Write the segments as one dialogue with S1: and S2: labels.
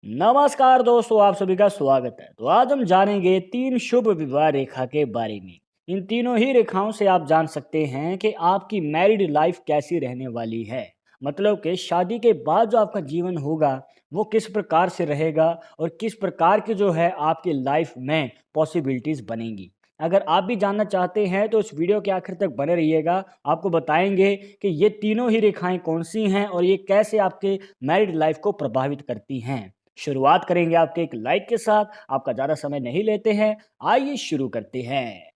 S1: नमस्कार दोस्तों, आप सभी का स्वागत है। तो आज हम जानेंगे 3 शुभ विवाह रेखा के बारे में। इन तीनों ही रेखाओं से आप जान सकते हैं कि आपकी मैरिड लाइफ कैसी रहने वाली है। मतलब कि शादी के बाद जो आपका जीवन होगा, वो किस प्रकार से रहेगा और किस प्रकार की जो है आपकी लाइफ में पॉसिबिलिटीज़ बनेंगी। अगर आप भी जानना चाहते हैं तो इस वीडियो के आखिर तक बने रहिएगा। आपको बताएंगे कि ये तीनों ही रेखाएँ कौन-सी हैं और ये कैसे आपके मैरिड लाइफ को प्रभावित करती हैं। शुरुआत करेंगे आपके एक लाइक के साथ। आपका ज़्यादा समय नहीं लेते हैं, आइए शुरू करते हैं।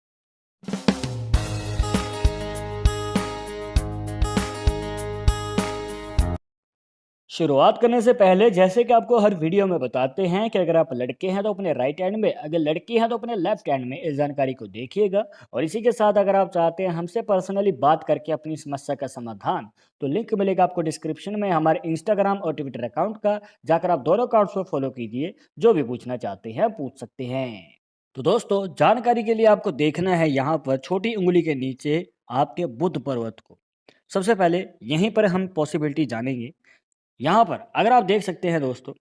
S1: शुरुआत करने से पहले जैसे कि आपको हर वीडियो में बताते हैं कि अगर आप लड़के हैं तो अपने राइट हैंड में, अगर लड़की हैं तो अपने लेफ्ट हैंड में इस जानकारी को देखिएगा। और इसी के साथ अगर आप चाहते हैं हमसे पर्सनली बात करके अपनी समस्या का समाधान, तो लिंक मिलेगा आपको डिस्क्रिप्शन में हमारे इंस्टाग्राम और ट्विटर अकाउंट का। जाकर आप दोनों अकाउंट्स को फॉलो कीजिए, जो भी पूछना चाहते हैं पूछ सकते हैं। तो दोस्तों, जानकारी के लिए आपको देखना है यहाँ पर छोटी उंगली के नीचे आपके बुध पर्वत को। सबसे पहले यहीं पर हम पॉसिबिलिटी जानेंगे। यहाँ पर अगर आप देख सकते हैं दोस्तों,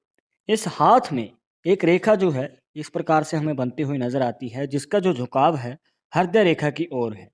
S1: इस हाथ में एक रेखा जो है इस प्रकार से हमें बनती हुई नजर आती है, जिसका जो झुकाव है हृदय रेखा की ओर है।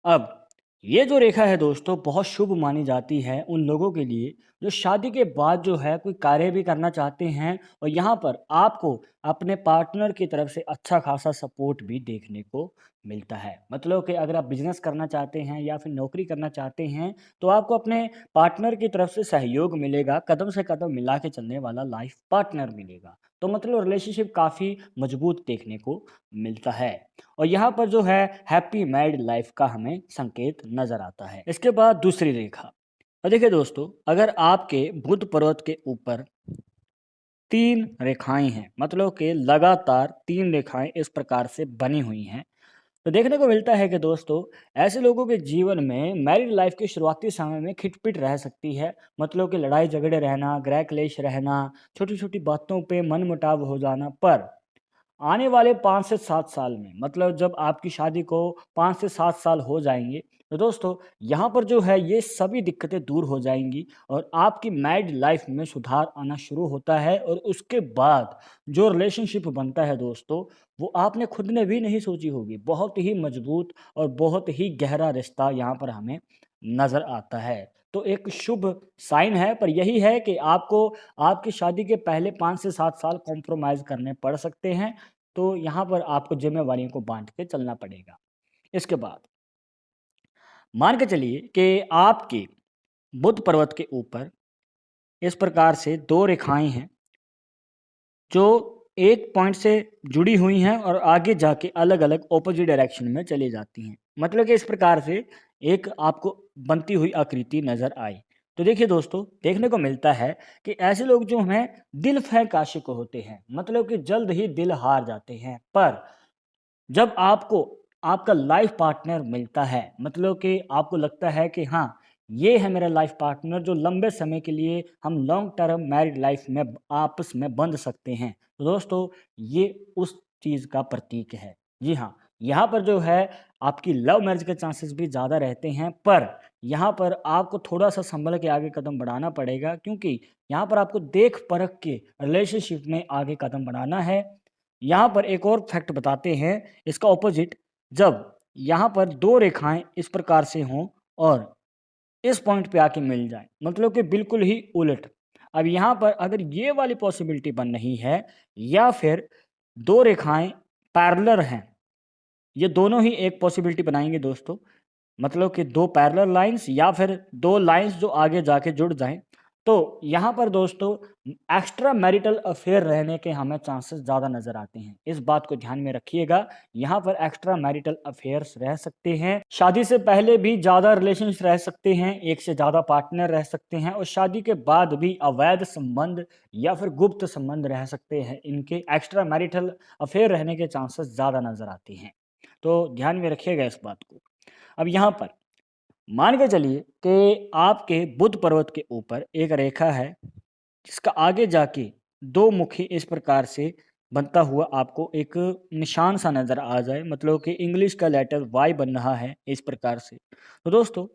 S1: अब ये जो रेखा है दोस्तों, बहुत शुभ मानी जाती है उन लोगों के लिए जो शादी के बाद जो है कोई कार्य भी करना चाहते हैं, और यहाँ पर आपको अपने पार्टनर की तरफ से अच्छा खासा सपोर्ट भी देखने को मिलता है। मतलब कि अगर आप बिजनेस करना चाहते हैं या फिर नौकरी करना चाहते हैं, तो आपको अपने पार्टनर की तरफ से सहयोग मिलेगा, कदम से कदम मिला के चलने वाला लाइफ पार्टनर मिलेगा। तो मतलब रिलेशनशिप काफ़ी मजबूत देखने को मिलता है। और यहाँ पर जो है हैप्पी मैरिड लाइफ का हमें संकेत नजर आता है। इसके बाद दूसरी रेखा। और देखिए दोस्तों, अगर आपके बुध पर्वत के ऊपर 3 रेखाएं हैं, मतलब कि लगातार 3 रेखाएं इस प्रकार से बनी हुई हैं, तो देखने को मिलता है कि दोस्तों ऐसे लोगों के जीवन में मैरिड लाइफ के शुरुआती समय में खिटपिट रह सकती है। मतलब कि लड़ाई झगड़े रहना, गृह क्लेश रहना, छोटी छोटी बातों पे मनमुटाव हो जाना। पर आने वाले 5 से 7 साल में, मतलब जब आपकी शादी को 5 से 7 साल हो जाएँगे, तो दोस्तों यहाँ पर जो है ये सभी दिक्कतें दूर हो जाएँगी और आपकी मैरिड लाइफ में सुधार आना शुरू होता है। और उसके बाद जो रिलेशनशिप बनता है दोस्तों, वो आपने खुद ने भी नहीं सोची होगी। बहुत ही मजबूत और बहुत ही गहरा रिश्ता यहाँ पर हमें नज़र आता है। तो एक शुभ साइन है, पर यही है कि आपको आपकी शादी के पहले 5 से 7 साल कॉम्प्रोमाइज़ करने पड़ सकते हैं। तो यहाँ पर आपको ज़िम्मेवारियों को बाँट के चलना पड़ेगा। इसके बाद मान के चलिए कि आपके बुध पर्वत के ऊपर इस प्रकार से 2 रेखाएँ हैं, जो एक पॉइंट से जुड़ी हुई हैं और आगे जाके अलग-अलग ऑपोज़िट डायरेक्शन में चली जाती हैं। मतलब कि इस प्रकार से एक आपको बनती हुई आकृति नज़र आई। तो देखिए दोस्तों, देखने को मिलता है कि ऐसे लोग जो हैं दिल फेंक आशिक होते हैं, मतलब कि जल्द ही दिल हार जाते हैं। पर जब आपको आपका लाइफ पार्टनर मिलता है, मतलब कि आपको लगता है कि हाँ, ये है मेरा लाइफ पार्टनर जो लंबे समय के लिए हम लॉन्ग टर्म मैरिड लाइफ में आपस में बंध सकते हैं। तो दोस्तों, ये उस चीज़ का प्रतीक है। जी हाँ, यहाँ पर जो है आपकी लव मैरिज के चांसेस भी ज़्यादा रहते हैं, पर यहाँ पर आपको थोड़ा-सा सँभल के आगे कदम बढ़ाना पड़ेगा, क्योंकि यहाँ पर आपको देख परख के रिलेशनशिप में आगे कदम बढ़ाना है। यहाँ पर एक और फैक्ट बताते हैं, इसका ऑपोजिट। जब यहाँ पर 2 रेखाएँ इस प्रकार से हों और इस पॉइंट पे आके मिल जाएँ, मतलब कि बिल्कुल ही उलट। अब यहाँ पर अगर ये वाली पॉसिबिलिटी बन रही है, या फिर 2 रेखाएँ पैरेलल हैं, ये दोनों ही एक पॉसिबिलिटी बनाएँगे दोस्तों। मतलब कि 2 पैरेलल लाइन्स या फिर 2 लाइन्स जो आगे जाके जुड़ जाएँ। तो यहाँ पर दोस्तों एक्स्ट्रा मैरिटल अफ़ेयर रहने के हमें चांसेस ज़्यादा नज़र आते हैं। इस बात को ध्यान में रखिएगा, यहाँ पर एक्स्ट्रा मैरिटल अफ़ेयर्स रह सकते हैं। शादी से पहले भी ज़्यादा रिलेशंस रह सकते हैं, एक से ज़्यादा पार्टनर रह सकते हैं, और शादी के बाद भी अवैध संबंध या फिर गुप्त संबंध रह सकते हैं। इनके एक्स्ट्रा मैरिटल अफ़ेयर रहने के चांसेस ज़्यादा नज़र आते हैं। तो ध्यान में रखिएगा इस बात को। अब यहाँ पर मान के चलिए कि आपके बुध पर्वत के ऊपर एक रेखा है, जिसका आगे जाके 2 मुखी इस प्रकार से बनता हुआ आपको एक निशान सा नज़र आ जाए, मतलब कि इंग्लिश का लेटर वाई बन रहा है इस प्रकार से। तो दोस्तों,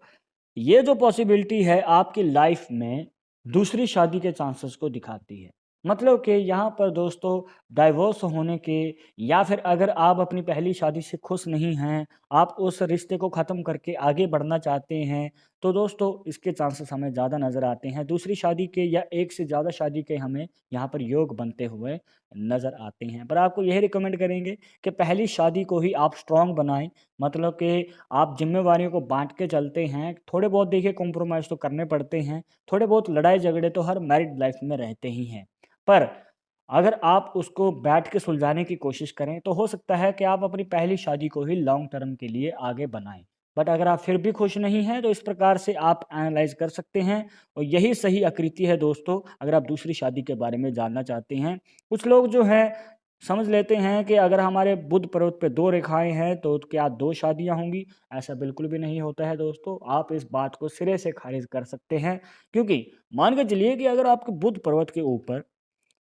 S1: ये जो पॉसिबिलिटी है आपकी लाइफ में दूसरी शादी के चांसेस को दिखाती है। मतलब कि यहाँ पर दोस्तों डाइवोर्स होने के या फिर अगर आप अपनी पहली शादी से खुश नहीं हैं, आप उस रिश्ते को ख़त्म करके आगे बढ़ना चाहते हैं, तो दोस्तों इसके चांसेस हमें ज़्यादा नज़र आते हैं। दूसरी शादी के या एक से ज़्यादा शादी के हमें यहाँ पर योग बनते हुए नज़र आते हैं। पर आपको यही रिकमेंड करेंगे कि पहली शादी को ही आप स्ट्रॉन्ग बनाएँ, मतलब कि आप ज़िम्मेवारियों को बाँट के चलते हैं। थोड़े बहुत देखिए कॉम्प्रोमाइज़ तो करने पड़ते हैं, थोड़े बहुत लड़ाई झगड़े तो हर मैरिड लाइफ़ में रहते ही हैं। पर अगर आप उसको बैठ के सुलझाने की कोशिश करें, तो हो सकता है कि आप अपनी पहली शादी को ही लॉन्ग टर्म के लिए आगे बढ़ाएँ। बट अगर आप फिर भी खुश नहीं हैं, तो इस प्रकार से आप एनालाइज़ कर सकते हैं और यही सही आकृति है दोस्तों, अगर आप दूसरी शादी के बारे में जानना चाहते हैं। कुछ लोग जो हैं, समझ लेते हैं कि अगर हमारे बुध पर्वत पे 2 रेखाएँ हैं, तो क्या 2 शादियाँ होंगी? ऐसा बिल्कुल भी नहीं होता है दोस्तों। आप इस बात को सिरे से ख़ारिज कर सकते हैं, क्योंकि मान के चलिए कि अगर आपके बुध पर्वत के ऊपर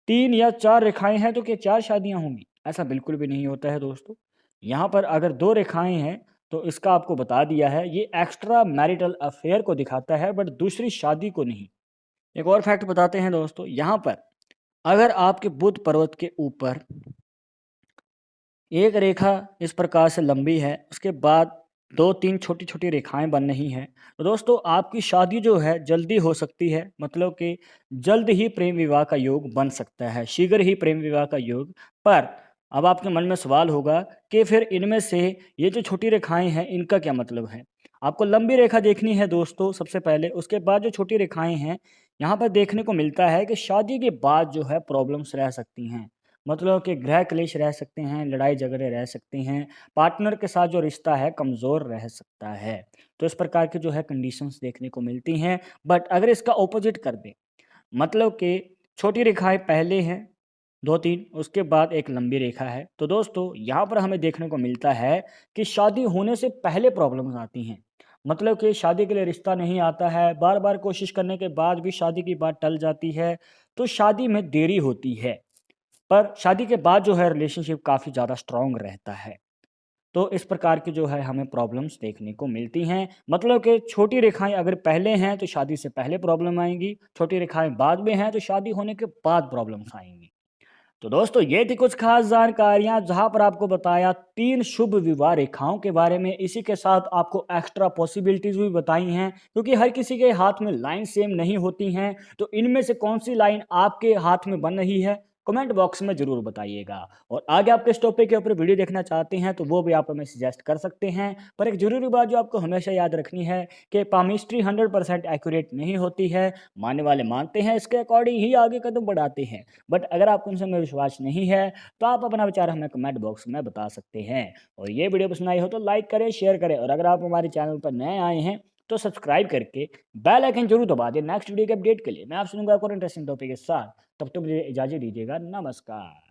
S1: 3 या 4 रेखाएँ हैं तो क्या 4 शादियाँ होंगी? ऐसा बिल्कुल भी नहीं होता है दोस्तों। यहाँ पर अगर 2 रेखाएँ हैं तो इसका आपको बता दिया है, ये एक्स्ट्रा मैरिटल अफ़ेयर को दिखाता है बट दूसरी शादी को नहीं। एक और फैक्ट बताते हैं दोस्तों, यहाँ पर अगर आपके बुध पर्वत के ऊपर एक रेखा इस प्रकार से लंबी है, उसके बाद 2-3 छोटी-छोटी रेखाएँ बन रही हैं, तो दोस्तों आपकी शादी जो है जल्दी हो सकती है, मतलब कि जल्द ही प्रेम विवाह का योग बन सकता है, शीघ्र ही प्रेम विवाह का योग। पर अब आपके मन में सवाल होगा कि फिर इनमें से ये जो छोटी रेखाएँ हैं, इनका क्या मतलब है? आपको लंबी रेखा देखनी है दोस्तों सबसे पहले, उसके बाद जो छोटी रेखाएँ हैं, यहाँ पर देखने को मिलता है कि शादी के बाद जो है प्रॉब्लम्स रह सकती हैं। मतलब कि गृह क्लेश रह सकते हैं, लड़ाई झगड़े रह सकते हैं, पार्टनर के साथ जो रिश्ता है कमज़ोर रह सकता है। तो इस प्रकार की जो है कंडीशंस देखने को मिलती हैं। बट अगर इसका ऑपोज़िट कर दें, मतलब कि छोटी रेखाएँ पहले हैं 2-3 उसके बाद एक लंबी रेखा है। तो दोस्तों यहाँ पर हमें देखने को मिलता है कि शादी होने से पहले प्रॉब्लम्स आती हैं। मतलब कि शादी के लिए रिश्ता नहीं आता है, बार-बार कोशिश करने के बाद भी शादी की बात टल जाती है, तो शादी में देरी होती है। पर शादी के बाद जो है रिलेशनशिप काफ़ी ज़्यादा स्ट्रॉन्ग रहता है। तो इस प्रकार की जो है हमें प्रॉब्लम्स देखने को मिलती हैं। मतलब कि छोटी रेखाएँ अगर पहले हैं तो शादी से पहले प्रॉब्लम आएँगी, छोटी रेखाएँ बाद में हैं तो शादी होने के बाद प्रॉब्लम्स आएँगी। तो दोस्तों ये थी कुछ खास जानकारियाँ जहाँ पर आपको बताया 3 शुभ विवाह रेखाओं के बारे में। इसी के साथ आपको एक्स्ट्रा पॉसिबिलिटीज़ भी बताई हैं, क्योंकि हर किसी के हाथ में लाइन सेम नहीं होती हैं। तो इनमें से कौन-सी लाइन आपके हाथ में बन रही है, कमेंट बॉक्स में ज़रूर बताइएगा। और आगे आप किस टॉपिक के ऊपर वीडियो देखना चाहते हैं तो वो भी आप हमें सजेस्ट कर सकते हैं। पर एक ज़रूरी बात जो आपको हमेशा याद रखनी है कि पामिस्ट्री 100% एक्यूरेट नहीं होती है। मानने वाले मानते हैं, इसके अकॉर्डिंग ही आगे कदम बढ़ाते हैं। बट अगर आपको उनसे में विश्वास नहीं है, तो आप अपना विचार हमें कमेंट बॉक्स में बता सकते हैं। और ये वीडियो पसंद आई हो तो लाइक करें, शेयर करें और अगर आप हमारे चैनल पर नए आए हैं, तो सब्सक्राइब करके बेल आइकन जरूर दबा दें नेक्स्ट वीडियो के अपडेट के लिए। मैं आपसे मिलूंगा एक और इंटरेस्टिंग टॉपिक के साथ। तब तक मुझे इजाज़त दीजिएगा। नमस्कार।